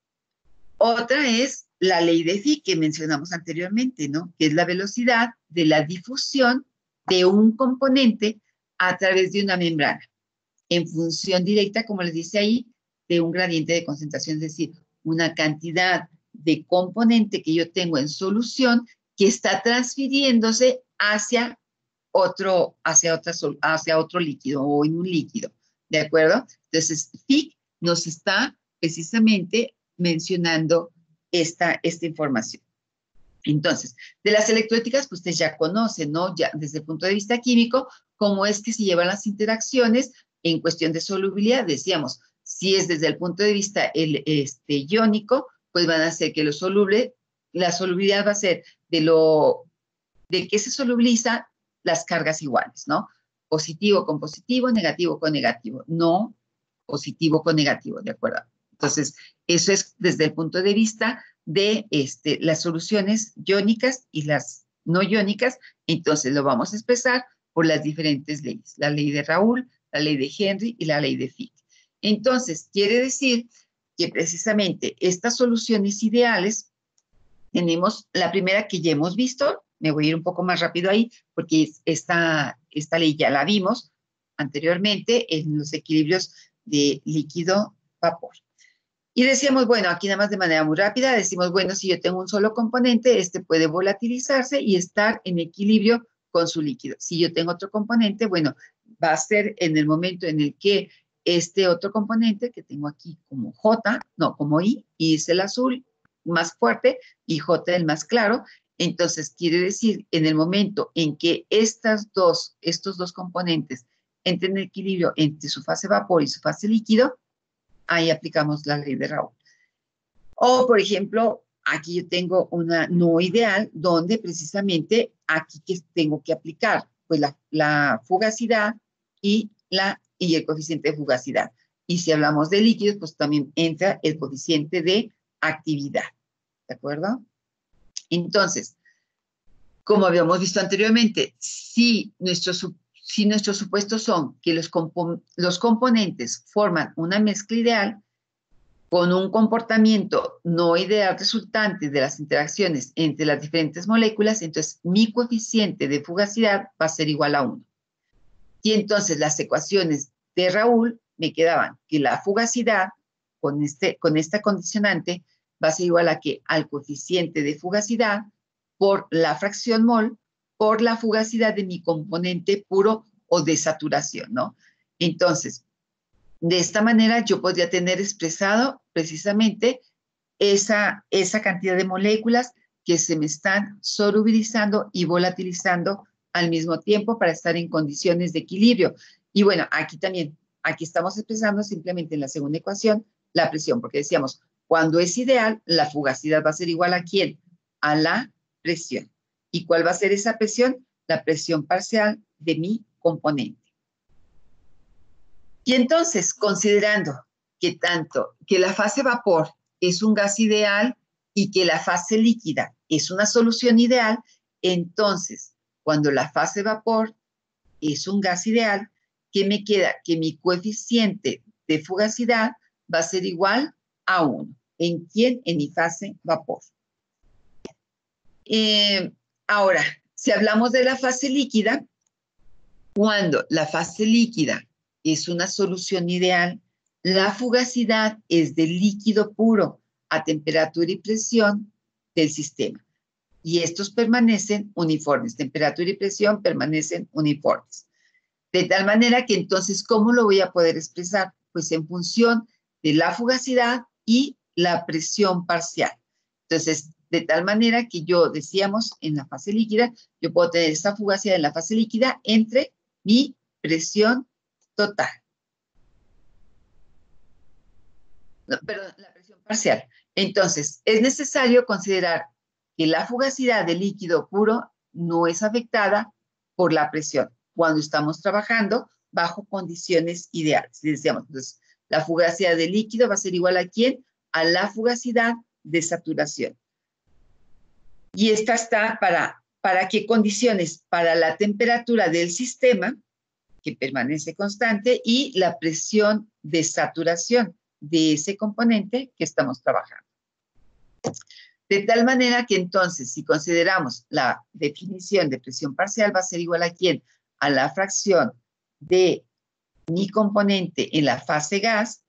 Speaker 1: otra es la ley de Fick que mencionamos anteriormente, ¿no? Que es la velocidad de la difusión de un componente a través de una membrana, en función directa, como les dice ahí, de un gradiente de concentración, es decir, una cantidad de componente que yo tengo en solución que está transfiriéndose hacia otro líquido o en un líquido, ¿de acuerdo? Entonces, Fick nos está precisamente mencionando esta información. Entonces, de las electrólicas, pues ustedes ya conocen, ¿no? Ya desde el punto de vista químico, cómo es que se llevan las interacciones en cuestión de solubilidad. Decíamos, Si es desde el punto de vista iónico, pues van a ser que la solubilidad va a ser de que se solubiliza las cargas iguales, ¿no? Positivo con positivo, negativo con negativo, no positivo con negativo, ¿de acuerdo? Entonces, eso es desde el punto de vista de las soluciones iónicas y las no iónicas. Entonces, lo vamos a expresar por las diferentes leyes, la ley de Raoult, la ley de Henry y la ley de Fick. Entonces, quiere decir que precisamente estas soluciones ideales, tenemos la primera que ya hemos visto, me voy a ir un poco más rápido ahí, porque esta ley ya la vimos anteriormente en los equilibrios de líquido-vapor. Y decíamos, bueno, aquí nada más de manera muy rápida, decimos, bueno, si yo tengo un solo componente, este puede volatilizarse y estar en equilibrio con su líquido. Si yo tengo otro componente, bueno, va a ser en el momento en el que este otro componente que tengo aquí como J, no, como I es el azul más fuerte y J el más claro. Entonces, quiere decir, en el momento en que estos dos componentes entren en equilibrio entre su fase vapor y su fase líquido, ahí aplicamos la ley de Raoult. O, por ejemplo, aquí yo tengo una no ideal, donde precisamente aquí que tengo que aplicar pues la fugacidad y el coeficiente de fugacidad. Y si hablamos de líquidos, pues también entra el coeficiente de actividad. ¿De acuerdo? Entonces, como habíamos visto anteriormente, si nuestros supuestos son que los componentes forman una mezcla ideal con un comportamiento no ideal resultante de las interacciones entre las diferentes moléculas, entonces mi coeficiente de fugacidad va a ser igual a 1. Y entonces las ecuaciones de Raoult me quedaban que la fugacidad con esta condicionante va a ser igual a que al coeficiente de fugacidad por la fracción mol por la fugacidad de mi componente puro o de saturación, ¿no? Entonces, de esta manera yo podría tener expresado precisamente esa cantidad de moléculas que se me están solubilizando y volatilizando al mismo tiempo para estar en condiciones de equilibrio. Y bueno, aquí estamos expresando simplemente en la segunda ecuación la presión, porque decíamos, cuando es ideal, la fugacidad va a ser igual a ¿quién? A la presión. ¿Y cuál va a ser esa presión? La presión parcial de mi componente. Y entonces, considerando que tanto que la fase vapor es un gas ideal y que la fase líquida es una solución ideal, entonces, cuando la fase vapor es un gas ideal, ¿qué me queda? Que mi coeficiente de fugacidad va a ser igual a 1. ¿En quién? En mi fase vapor. Ahora, si hablamos de la fase líquida, cuando la fase líquida es una solución ideal, la fugacidad es del líquido puro a temperatura y presión del sistema. Y estos permanecen uniformes, temperatura y presión permanecen uniformes. De tal manera que entonces, ¿cómo lo voy a poder expresar? Pues en función de la fugacidad y la presión parcial. Entonces, de tal manera que yo decíamos en la fase líquida, yo puedo tener esta fugacidad en la fase líquida entre mi presión total. No, perdón, la presión parcial. Entonces, es necesario considerar que la fugacidad del líquido puro no es afectada por la presión cuando estamos trabajando bajo condiciones ideales. Decíamos, entonces, la fugacidad del líquido va a ser igual a ¿quién? A la fugacidad de saturación. Y esta está ¿para qué condiciones? Para la temperatura del sistema, que permanece constante, y la presión de saturación de ese componente que estamos trabajando. De tal manera que entonces, si consideramos la definición de presión parcial, va a ser igual a ¿quién? A la fracción de mi componente en la fase gas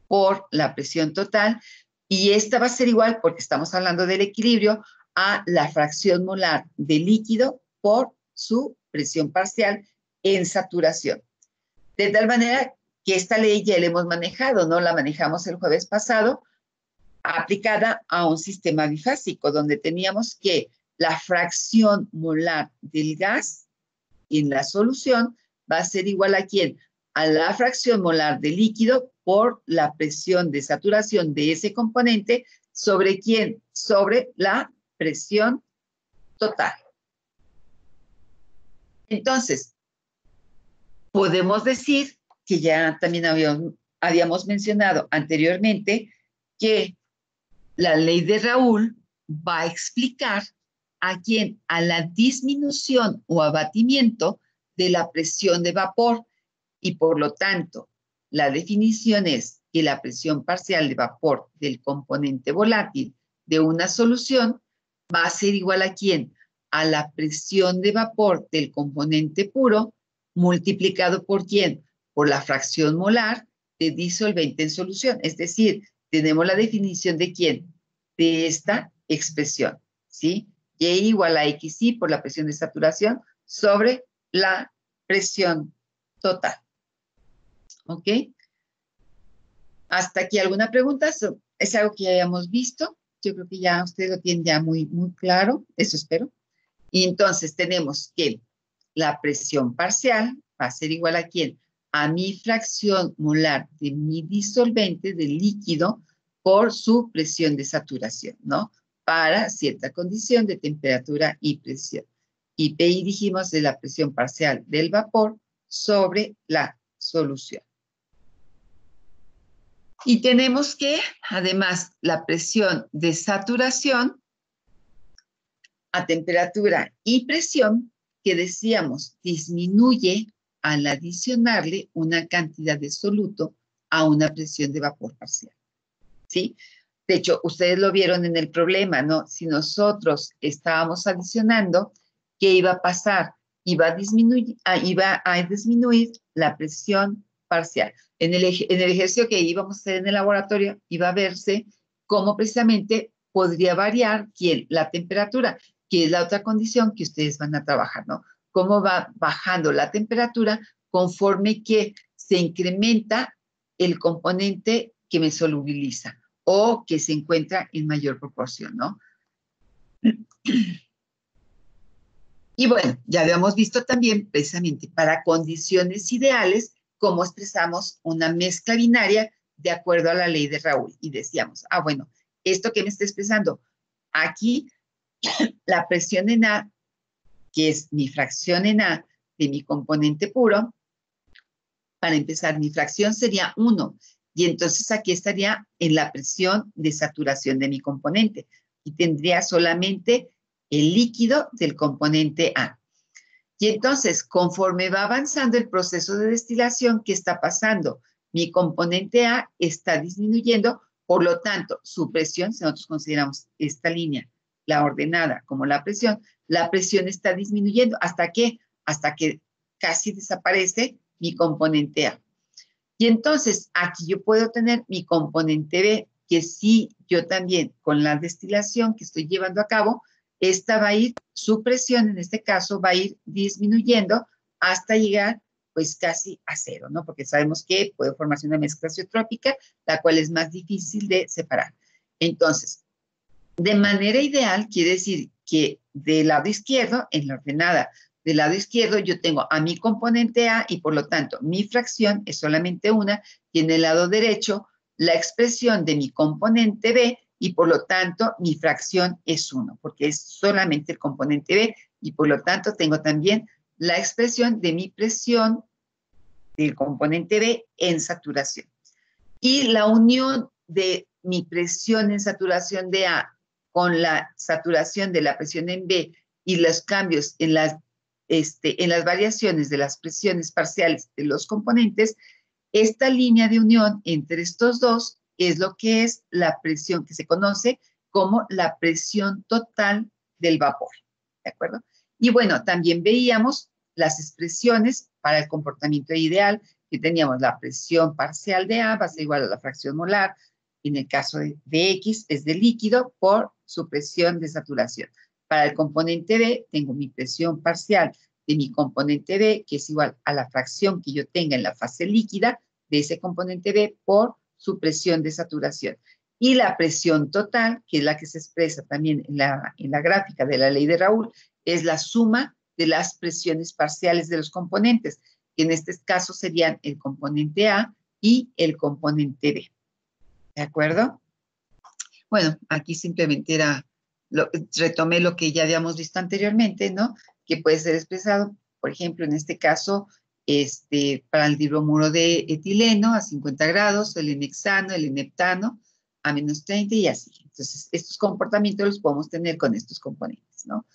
Speaker 1: por la presión total, y esta va a ser igual, porque estamos hablando del equilibrio, a la fracción molar de líquido por su presión parcial en saturación. De tal manera que esta ley ya la hemos manejado, ¿no? La manejamos el jueves pasado, aplicada a un sistema bifásico, donde teníamos que la fracción molar del gas en la solución va a ser igual a ¿quién? A la fracción molar de líquido por la presión de saturación de ese componente. ¿Sobre quién? Sobre la presión total. Entonces, podemos decir que ya también habíamos mencionado anteriormente que la ley de Raoult va a explicar a quién, a la disminución o abatimiento de la presión de vapor, y por lo tanto, la definición es que la presión parcial de vapor del componente volátil de una solución va a ser igual a quién, a la presión de vapor del componente puro multiplicado por quién, por la fracción molar de disolvente en solución. Es decir, tenemos la definición de quién, de esta expresión, ¿sí? Y igual a XI por la presión de saturación sobre la presión total. ¿Ok? ¿Hasta aquí alguna pregunta? ¿Es algo que ya habíamos visto? Yo creo que ya ustedes lo tienen ya muy, muy claro, eso espero. Y entonces tenemos que la presión parcial va a ser igual a ¿quién? A mi fracción molar de mi disolvente, del líquido, por su presión de saturación, ¿no? Para cierta condición de temperatura y presión. Y PI dijimos de la presión parcial del vapor sobre la solución. Y tenemos que, además, la presión de saturación a temperatura y presión, que decíamos disminuye al adicionarle una cantidad de soluto a una presión de vapor parcial, ¿sí? De hecho, ustedes lo vieron en el problema, ¿no? Si nosotros estábamos adicionando, ¿qué iba a pasar? Iba a disminuir la presión parcial. En el ejercicio que íbamos a hacer en el laboratorio, iba a verse cómo precisamente podría variar la temperatura, que es la otra condición que ustedes van a trabajar, ¿no? Cómo va bajando la temperatura conforme que se incrementa el componente que me solubiliza o que se encuentra en mayor proporción, ¿no? Y bueno, ya habíamos visto también precisamente para condiciones ideales cómo expresamos una mezcla binaria de acuerdo a la ley de Raoult. Y decíamos, bueno, ¿esto qué me está expresando? Aquí la presión en A, que es mi fracción en A de mi componente puro, para empezar, mi fracción sería 1. Y entonces aquí estaría en la presión de saturación de mi componente. Y tendría solamente el líquido del componente A. Y entonces, conforme va avanzando el proceso de destilación, ¿qué está pasando? Mi componente A está disminuyendo, por lo tanto, su presión, si nosotros consideramos esta línea, la ordenada como la presión está disminuyendo. ¿Hasta qué? Hasta que casi desaparece mi componente A. Y entonces, aquí yo puedo tener mi componente B, que sí, yo también, con la destilación que estoy llevando a cabo, esta va a ir, su presión en este caso va a ir disminuyendo hasta llegar pues casi a 0, ¿no? Porque sabemos que puede formarse una mezcla azeotrópica, la cual es más difícil de separar. Entonces, de manera ideal, quiere decir que del lado izquierdo, en la ordenada del lado izquierdo, yo tengo a mi componente A y por lo tanto mi fracción es solamente una, y en el lado derecho la expresión de mi componente B y por lo tanto mi fracción es 1, porque es solamente el componente B y por lo tanto tengo también la expresión de mi presión del componente B en saturación. Y la unión de mi presión en saturación de A con la saturación de la presión en B y los cambios en las variaciones de las presiones parciales de los componentes, esta línea de unión entre estos dos es lo que es la presión que se conoce como la presión total del vapor, ¿de acuerdo? Y bueno, también veíamos las expresiones para el comportamiento ideal, que teníamos la presión parcial de A va a ser igual a la fracción molar, en el caso de X es de líquido por su presión de saturación. Para el componente B tengo mi presión parcial de mi componente B, que es igual a la fracción que yo tenga en la fase líquida de ese componente B por su presión de saturación. Y la presión total, que es la que se expresa también en la gráfica de la ley de Raoult, es la suma de las presiones parciales de los componentes, que en este caso serían el componente A y el componente B. ¿De acuerdo? Bueno, aquí simplemente retomé lo que ya habíamos visto anteriormente, ¿no? Que puede ser expresado, por ejemplo, en este caso, para el dibromuro de etileno a 50 grados, el enhexano, el enheptano a menos 30 y así. Entonces, estos comportamientos los podemos tener con estos componentes, ¿no?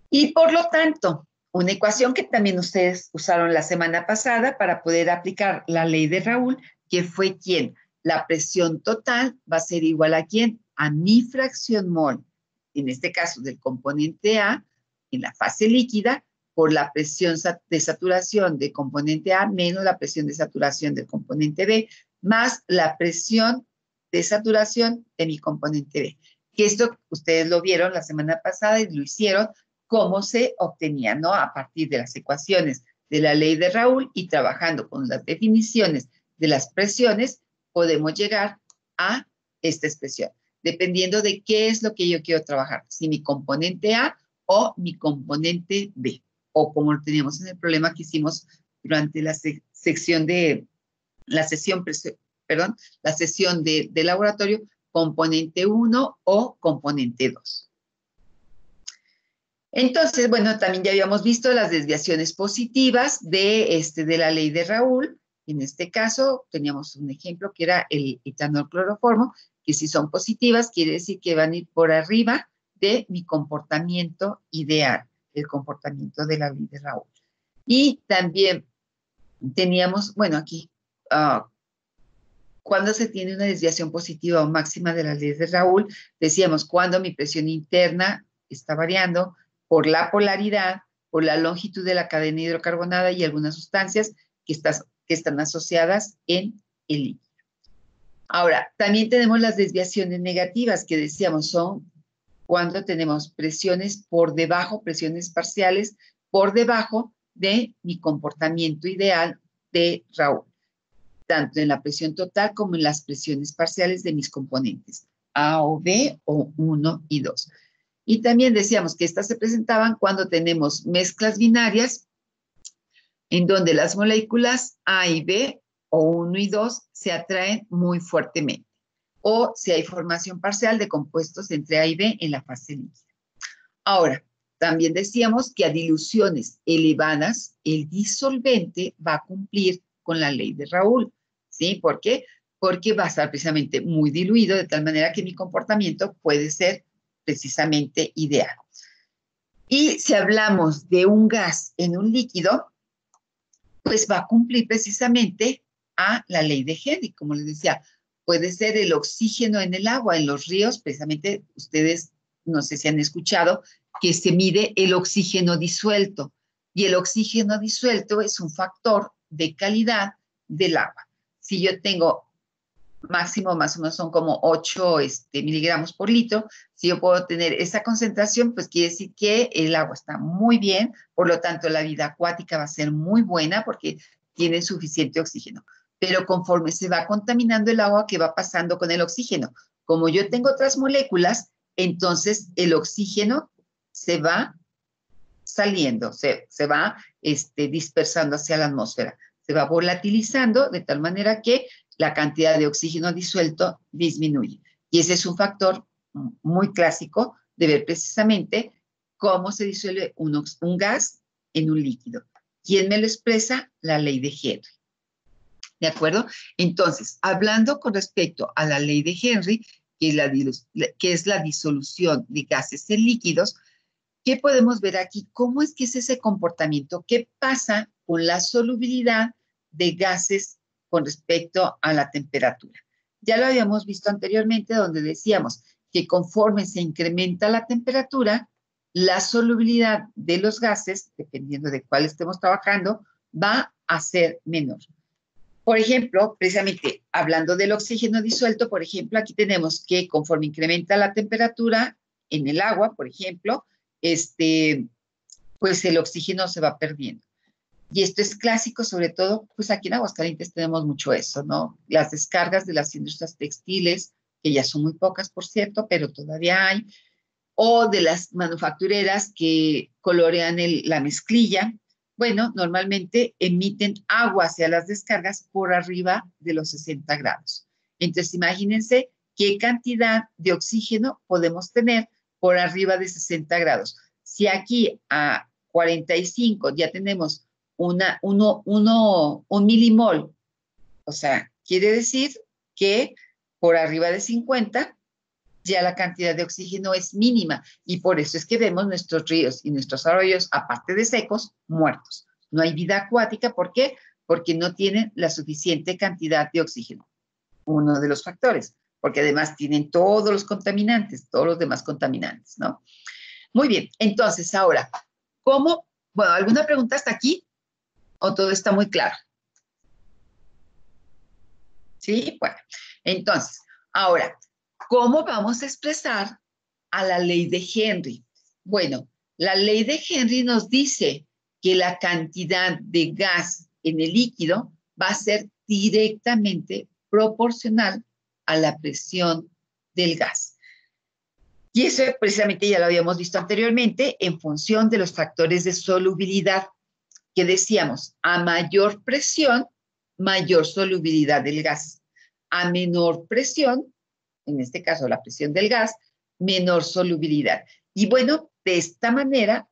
Speaker 1: Y por lo tanto, una ecuación que también ustedes usaron la semana pasada para poder aplicar la ley de Raoul, que fue ¿quién? La presión total va a ser igual a ¿quién? A mi fracción mol, en este caso del componente A, en la fase líquida, por la presión de saturación del componente A menos la presión de saturación del componente B, más la presión de saturación de mi componente B. Que esto ustedes lo vieron la semana pasada y lo hicieron cómo se obtenía, ¿no? A partir de las ecuaciones de la ley de Raoul y trabajando con las definiciones de las presiones, podemos llegar a esta expresión, dependiendo de qué es lo que yo quiero trabajar, si mi componente A o mi componente B, o como lo teníamos en el problema que hicimos durante la sesión de laboratorio, componente 1 o componente 2. Entonces, bueno, también ya habíamos visto las desviaciones positivas de la ley de Raoul. En este caso, teníamos un ejemplo que era el etanol cloroformo, que si son positivas, quiere decir que van a ir por arriba de mi comportamiento ideal, el comportamiento de la ley de Raoul. Y también teníamos, bueno, aquí, cuando se tiene una desviación positiva o máxima de la ley de Raoul, decíamos cuando mi presión interna está variando por la polaridad, por la longitud de la cadena hidrocarbonada y algunas sustancias que están asociadas en el líquido. Ahora, también tenemos las desviaciones negativas que decíamos son cuando tenemos presiones por debajo, presiones parciales por debajo de mi comportamiento ideal de Raoul, tanto en la presión total como en las presiones parciales de mis componentes, A o B o 1 y 2. Y también decíamos que estas se presentaban cuando tenemos mezclas binarias en donde las moléculas A y B o 1 y 2 se atraen muy fuertemente, o si hay formación parcial de compuestos entre A y B en la fase líquida. Ahora, también decíamos que a diluciones elevadas, el disolvente va a cumplir con la ley de Raoul, ¿sí? ¿Por qué? Porque va a estar precisamente muy diluido, de tal manera que mi comportamiento puede ser precisamente ideal. Y si hablamos de un gas en un líquido, pues va a cumplir precisamente a la ley de Henry, como les decía, puede ser el oxígeno en el agua, en los ríos, precisamente ustedes no sé si han escuchado que se mide el oxígeno disuelto, y el oxígeno disuelto es un factor de calidad del agua. Si yo tengo máximo, más o menos son como 8 miligramos por litro, si yo puedo tener esa concentración, pues quiere decir que el agua está muy bien, por lo tanto la vida acuática va a ser muy buena porque tiene suficiente oxígeno. Pero conforme se va contaminando el agua, ¿qué va pasando con el oxígeno? Como yo tengo otras moléculas, entonces el oxígeno se va saliendo, se va dispersando hacia la atmósfera, se va volatilizando de tal manera que la cantidad de oxígeno disuelto disminuye. Y ese es un factor muy clásico de ver precisamente cómo se disuelve un gas en un líquido. ¿Quién me lo expresa? La ley de Henry. ¿De acuerdo? Entonces, hablando con respecto a la ley de Henry, que es la disolución de gases en líquidos, ¿qué podemos ver aquí? ¿Cómo es que es ese comportamiento? ¿Qué pasa con la solubilidad de gases con respecto a la temperatura? Ya lo habíamos visto anteriormente, donde decíamos que conforme se incrementa la temperatura, la solubilidad de los gases, dependiendo de cuál estemos trabajando, va a ser menor. Por ejemplo, precisamente hablando del oxígeno disuelto, por ejemplo, aquí tenemos que conforme incrementa la temperatura en el agua, por ejemplo, pues el oxígeno se va perdiendo. Y esto es clásico, sobre todo, pues aquí en Aguascalientes tenemos mucho eso, ¿no? Las descargas de las industrias textiles, que ya son muy pocas, por cierto, pero todavía hay, o de las manufactureras que colorean la mezclilla, Bueno, normalmente emiten agua hacia las descargas por arriba de los 60 grados. Entonces, imagínense qué cantidad de oxígeno podemos tener por arriba de 60 grados. Si aquí a 45 ya tenemos un milimol, o sea, quiere decir que por arriba de 50 ya la cantidad de oxígeno es mínima y por eso es que vemos nuestros ríos y nuestros arroyos, aparte de secos, muertos. No hay vida acuática, ¿por qué? Porque no tienen la suficiente cantidad de oxígeno. Uno de los factores, porque además tienen todos los contaminantes, todos los demás contaminantes, ¿no? Muy bien, entonces ahora, ¿cómo? Bueno, ¿alguna pregunta hasta aquí? ¿O todo está muy claro? ¿Sí? Bueno, entonces, ahora, ¿cómo vamos a expresar a la ley de Henry? Bueno, la ley de Henry nos dice que la cantidad de gas en el líquido va a ser directamente proporcional a la presión del gas. Y eso precisamente ya lo habíamos visto anteriormente en función de los factores de solubilidad, que decíamos, a mayor presión, mayor solubilidad del gas. A menor presión, en este caso la presión del gas, menor solubilidad. Y bueno, de esta manera,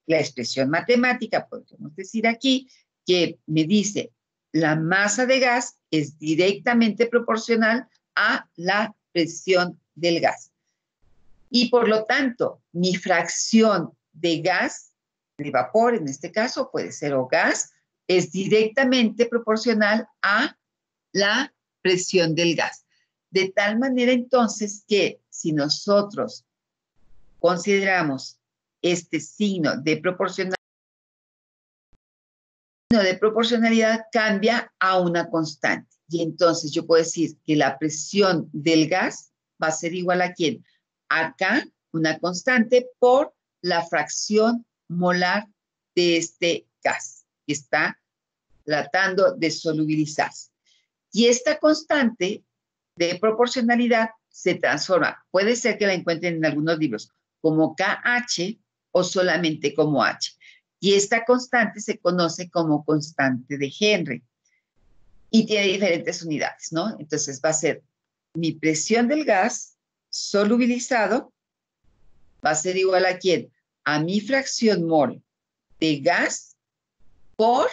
Speaker 1: la expresión matemática, podemos decir aquí, que me dice la masa de gas es directamente proporcional a la presión del gas. Y por lo tanto, mi fracción de gas, de vapor en este caso, puede ser o gas, es directamente proporcional a la presión del gas. De tal manera entonces que si nosotros consideramos este signo de proporcionalidad cambia a una constante. Y entonces yo puedo decir que la presión del gas va a ser igual a ¿quién? Acá, una constante por la fracción molar de este gas que está tratando de solubilizarse. Y esta constante de proporcionalidad se transforma. Puede ser que la encuentren en algunos libros como KH o solamente como H. Y esta constante se conoce como constante de Henry. Y tiene diferentes unidades, ¿no? Entonces va a ser mi presión del gas solubilizado, va a ser igual a ¿quién? A mi fracción mol de gas por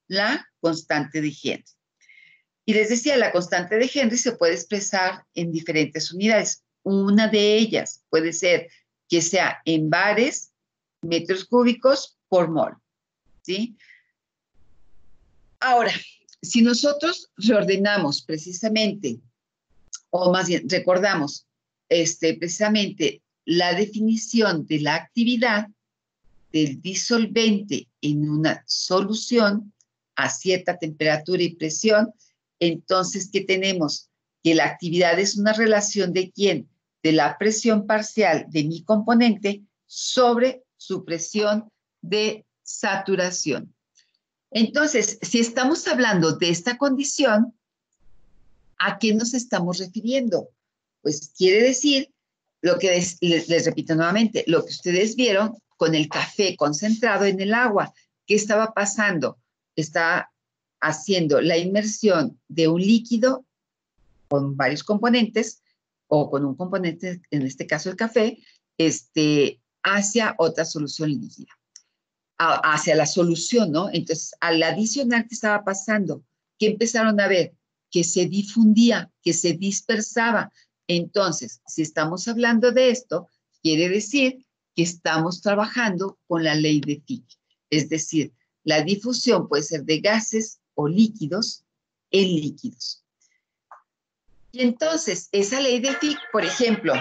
Speaker 1: la constante de Henry. Y les decía, la constante de Henry se puede expresar en diferentes unidades. Una de ellas puede ser que sea en bares metros cúbicos por mol, ¿sí? Ahora, si nosotros reordenamos precisamente, o más bien recordamos precisamente la definición de la actividad del disolvente en una solución a cierta temperatura y presión, entonces, ¿qué tenemos? Que la actividad es una relación de ¿quién? De la presión parcial de mi componente sobre su presión de saturación. Entonces, si estamos hablando de esta condición, ¿a qué nos estamos refiriendo? Pues quiere decir lo que les repito nuevamente, lo que ustedes vieron con el café concentrado en el agua. ¿Qué estaba pasando? Estaba haciendo la inmersión de un líquido con varios componentes o con un componente, en este caso el café, hacia otra solución líquida, hacia la solución, ¿no? Entonces, al adicionar, ¿qué estaba pasando? Que empezaron a ver que se difundía, que se dispersaba. Entonces, si estamos hablando de esto, quiere decir que estamos trabajando con la ley de Fick. Es decir, la difusión puede ser de gases o líquidos en líquidos. Y entonces, esa ley de Fick, por ejemplo,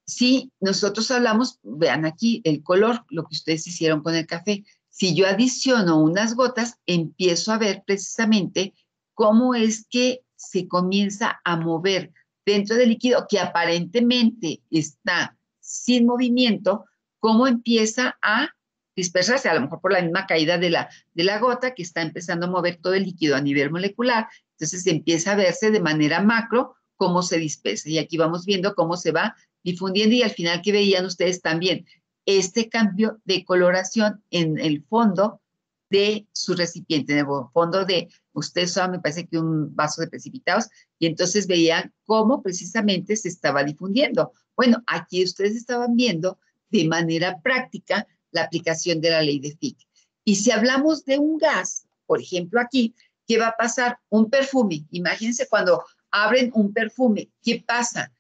Speaker 1: si nosotros hablamos, vean aquí el color, lo que ustedes hicieron con el café. Si yo adiciono unas gotas, empiezo a ver precisamente cómo es que se comienza a mover dentro del líquido que aparentemente está sin movimiento, cómo empieza a dispersarse, a lo mejor por la misma caída de la gota que está empezando a mover todo el líquido a nivel molecular. Entonces empieza a verse de manera macro cómo se dispersa. Y aquí vamos viendo cómo se va difundiendo y al final que veían ustedes también este cambio de coloración en el fondo de su recipiente, en el fondo de, ustedes usaban, me parece que un vaso de precipitados, y entonces veían cómo precisamente se estaba difundiendo. Bueno, aquí ustedes estaban viendo de manera práctica la aplicación de la ley de Fick. Y si hablamos de un gas, por ejemplo aquí, ¿qué va a pasar? Un perfume. Imagínense cuando abren un perfume, ¿qué pasa?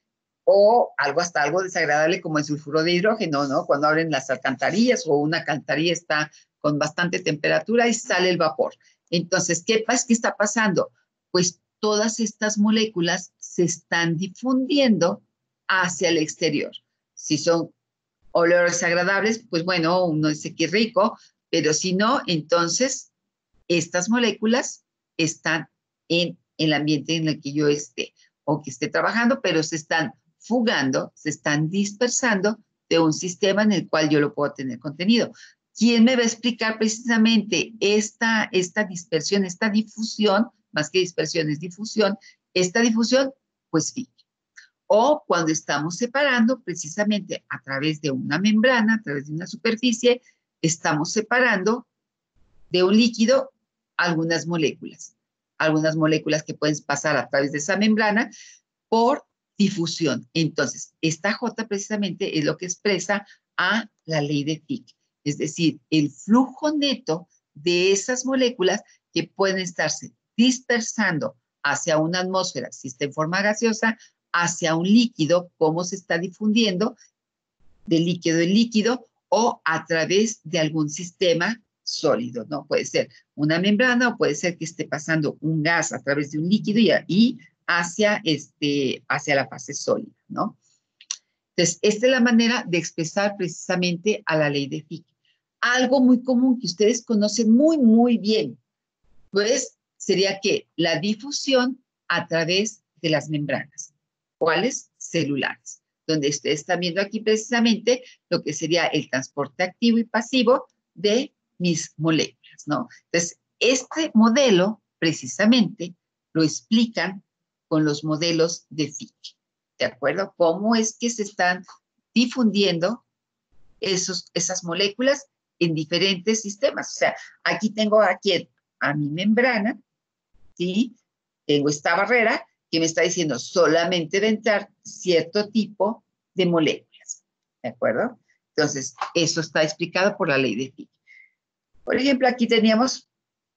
Speaker 1: O algo hasta algo desagradable como el sulfuro de hidrógeno, ¿no? Cuando abren las alcantarillas o una alcantarilla está con bastante temperatura y sale el vapor. Entonces, ¿qué está pasando? Pues todas estas moléculas se están difundiendo hacia el exterior. Si son olores agradables, pues bueno, uno dice que rico, pero si no, entonces estas moléculas están en el ambiente en el que yo esté o que esté trabajando, pero se están fugando, se están dispersando de un sistema en el cual yo lo puedo tener contenido. ¿Quién me va a explicar precisamente esta dispersión, esta difusión, más que dispersión, es difusión, esta difusión? Pues Fick. O cuando estamos separando precisamente a través de una membrana, a través de una superficie, estamos separando de un líquido algunas moléculas que pueden pasar a través de esa membrana por difusión. Entonces, esta J precisamente es lo que expresa a la ley de Fick, es decir, el flujo neto de esas moléculas que pueden estarse dispersando hacia una atmósfera, si está en forma gaseosa, hacia un líquido, cómo se está difundiendo de líquido en líquido o a través de algún sistema sólido, ¿no? Puede ser una membrana o puede ser que esté pasando un gas a través de un líquido y hacia la fase sólida, ¿no? Entonces, esta es la manera de expresar precisamente a la ley de Fick. Algo muy común que ustedes conocen muy, muy bien, pues sería que la difusión a través de las membranas. ¿Cuáles? Celulares. Donde ustedes están viendo aquí precisamente lo que sería el transporte activo y pasivo de mis moléculas, ¿no? Entonces, este modelo precisamente lo explican con los modelos de Fick, ¿de acuerdo? Cómo es que se están difundiendo esas moléculas en diferentes sistemas. O sea, aquí tengo a mi membrana, ¿sí? Tengo esta barrera que me está diciendo solamente de entrar cierto tipo de moléculas, ¿de acuerdo? Entonces, eso está explicado por la ley de Fick. Por ejemplo, aquí teníamos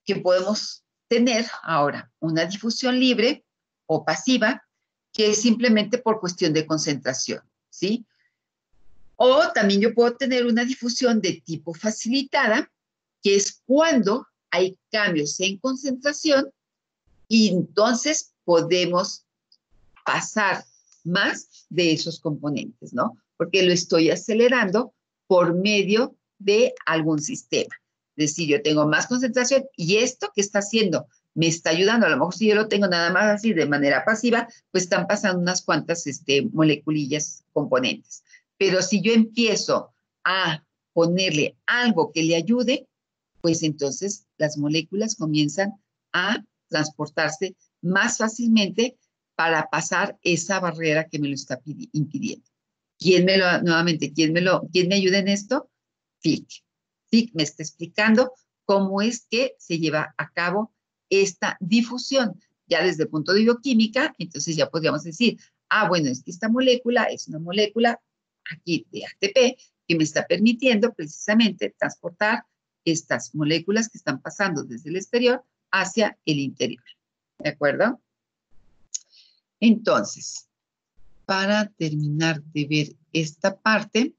Speaker 1: que podemos tener ahora una difusión libre o pasiva, que es simplemente por cuestión de concentración, ¿sí? O también yo puedo tener una difusión de tipo facilitada, que es cuando hay cambios en concentración y entonces podemos pasar más de esos componentes, ¿no? Porque lo estoy acelerando por medio de algún sistema. Es decir, yo tengo más concentración y esto que está haciendo me está ayudando. A lo mejor si yo lo tengo nada más así de manera pasiva, pues están pasando unas cuantas moleculillas, componentes. Pero si yo empiezo a ponerle algo que le ayude, pues entonces las moléculas comienzan a transportarse más fácilmente para pasar esa barrera que me lo está impidiendo. Nuevamente, quién me ayuda en esto? Fick. Fick me está explicando cómo es que se lleva a cabo esta difusión. Ya desde el punto de bioquímica, entonces ya podríamos decir, bueno, es que esta molécula es una molécula aquí de ATP que me está permitiendo precisamente transportar estas moléculas que están pasando desde el exterior hacia el interior. ¿De acuerdo? Entonces, para terminar de ver esta parte,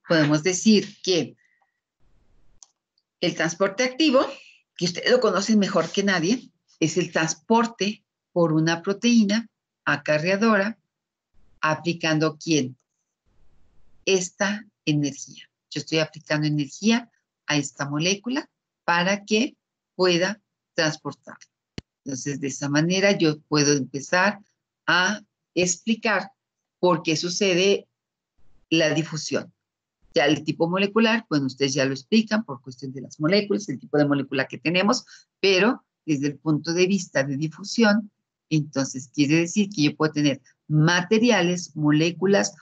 Speaker 1: podemos decir que el transporte activo, que ustedes lo conocen mejor que nadie, es el transporte por una proteína acarreadora aplicando ¿quién? Esta energía. Yo estoy aplicando energía a esta molécula para que pueda transportar. Entonces, de esa manera yo puedo empezar a explicar por qué sucede la difusión. Ya el tipo molecular, bueno, ustedes ya lo explican por cuestión de las moléculas, el tipo de molécula que tenemos, pero desde el punto de vista de difusión, entonces quiere decir que yo puedo tener materiales, moléculas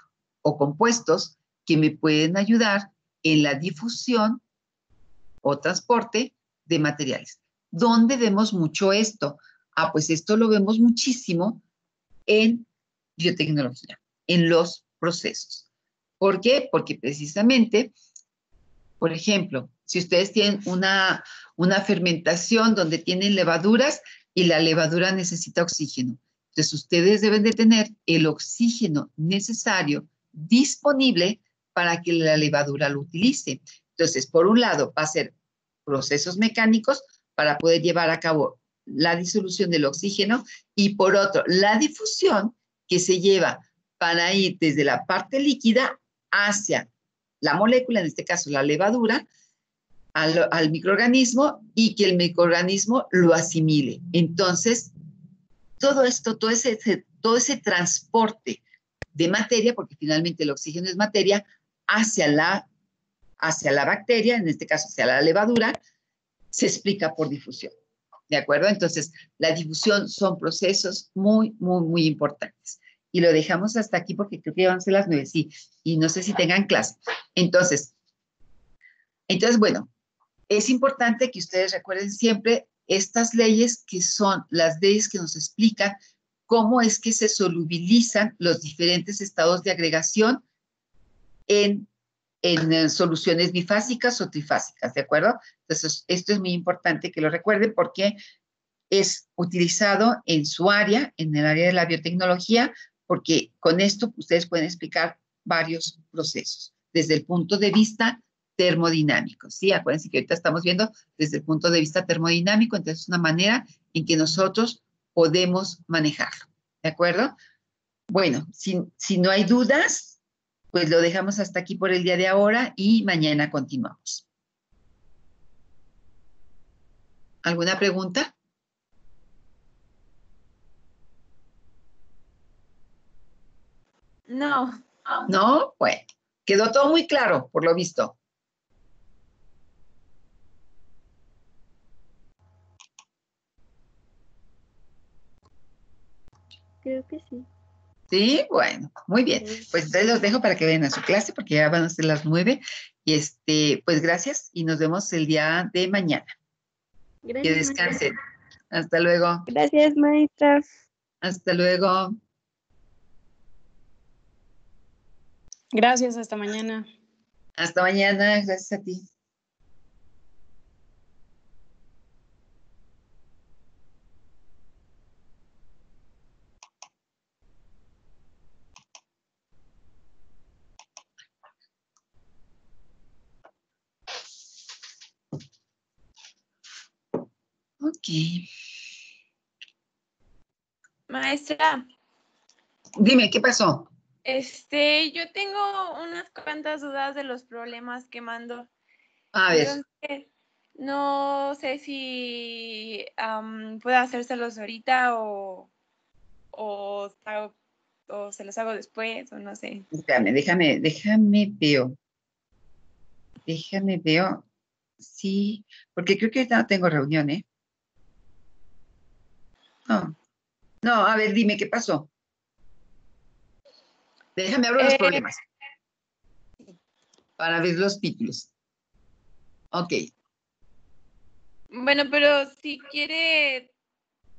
Speaker 1: o compuestos que me pueden ayudar en la difusión o transporte de materiales. ¿Dónde vemos mucho esto? Pues esto lo vemos muchísimo en biotecnología, en los procesos. ¿Por qué? Porque precisamente, por ejemplo, si ustedes tienen una fermentación donde tienen levaduras y la levadura necesita oxígeno, entonces ustedes deben de tener el oxígeno necesario disponible para que la levadura lo utilice. Entonces, por un lado, va a ser procesos mecánicos para poder llevar a cabo la disolución del oxígeno y por otro, la difusión que se lleva para ir desde la parte líquida hacia la molécula, en este caso la levadura, al microorganismo y que el microorganismo lo asimile. Entonces, todo esto, todo ese transporte de materia, porque finalmente el oxígeno es materia, hacia la bacteria, en este caso hacia la levadura, se explica por difusión. ¿De acuerdo? Entonces, la difusión son procesos muy, muy, muy importantes. Y lo dejamos hasta aquí porque creo que van a ser las 9, sí, y no sé si tengan clase. Entonces, bueno, es importante que ustedes recuerden siempre estas leyes que son las leyes que nos explican cómo es que se solubilizan los diferentes estados de agregación en soluciones bifásicas o trifásicas, ¿de acuerdo? Entonces, esto es muy importante que lo recuerden porque es utilizado en su área, en el área de la biotecnología, porque con esto ustedes pueden explicar varios procesos desde el punto de vista termodinámico, ¿sí? Acuérdense que ahorita estamos viendo desde el punto de vista termodinámico, entonces es una manera en que nosotros podemos manejarlo, ¿de acuerdo? Bueno, si no hay dudas, pues lo dejamos hasta aquí por el día de ahora y mañana continuamos. ¿Alguna pregunta?
Speaker 2: No.
Speaker 1: ¿No? Bueno, quedó todo muy claro, por lo visto.
Speaker 2: Creo que sí.
Speaker 1: Sí, bueno, muy bien. Pues entonces los dejo para que vayan a su clase porque ya van a ser las 9. Y pues gracias y nos vemos el día de mañana.
Speaker 2: Gracias,
Speaker 1: Que descansen. Hasta luego.
Speaker 2: Gracias, maestra.
Speaker 1: Hasta luego.
Speaker 3: Gracias, hasta mañana.
Speaker 1: Hasta mañana. Gracias a ti. Ok.
Speaker 2: Maestra,
Speaker 1: Dime, ¿qué pasó?
Speaker 2: yo tengo unas cuantas dudas de los problemas que mando.
Speaker 1: A ver.
Speaker 2: Entonces, no sé si puedo hacérselos ahorita o se los hago después, o no sé.
Speaker 1: Espérame, déjame veo. Déjame veo. Sí, porque creo que ahorita no tengo reunión, ¿eh? No. No, a ver, dime, ¿qué pasó? Déjame abrir los problemas para ver los títulos. Ok.
Speaker 2: Bueno, pero si quiere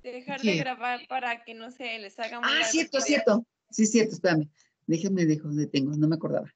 Speaker 2: dejar de
Speaker 1: ¿Qué?
Speaker 2: grabar para que no se les haga muy largo el
Speaker 1: Cierto,
Speaker 2: video.
Speaker 1: cierto. Sí, cierto, espérame. Déjame, detengo, no me acordaba.